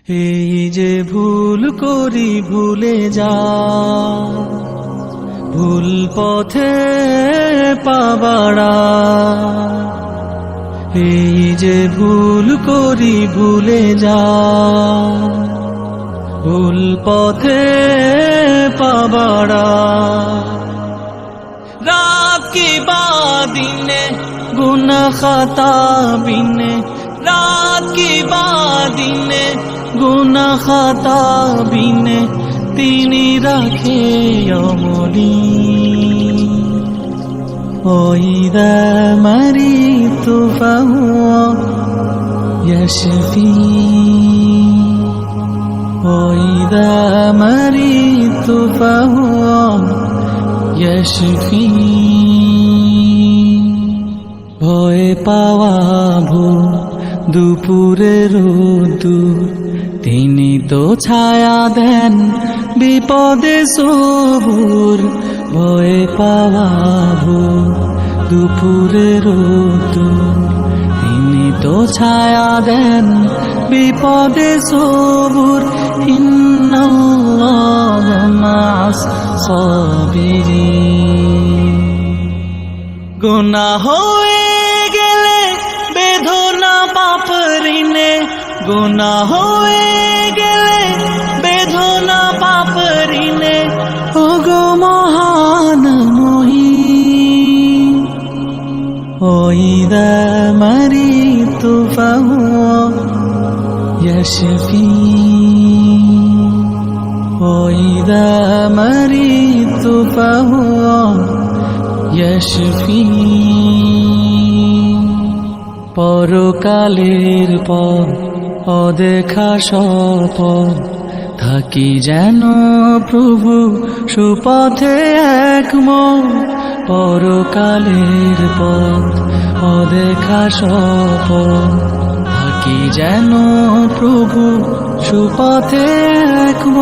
এই যে ভুল করি ভুলে যা, ভুল পথে পাবাড়া। এই যে ভুল করি ভুলে যা, ভুল পথে পাবাড়া। রাত কি বাদিনে গুনাহ খাতা বিনে, রাত কি বাদিনে গুনাহ খাতা বিনে, তিনি রাখে অমলি। وإذا مرضت فهو يشفي، وإذا مرضت فهو يشفي। ভয় পাওয়া ভোর দুপুরের রোদ্দুর, তিনি তো ছায়া দেন বিপদে সবুর। ভয় পাওয়া ভোর দুপুরের রোদ্দুর, তিনি তো ছায়া দেন বিপদে সবুর। ইন্নাল্লাহা মা'আস সাবিরিন। গুনাহ হয়ে গেলে বেদনা পাপ ঋণে, গুনাহ হয়ে গেলে বেদনা পাপ ঋণে, ওগো মহান মহিম। وإذا مرضت فهو يشفي، وإذا مرضت فهو يشفي। পরকালের পর অদেখা স্বপন, থাকি যেন প্রভু সুপথে একমত। পরকালের পথ অদেখা স্বপন, থাকি যেন প্রভু সুপথে একমত।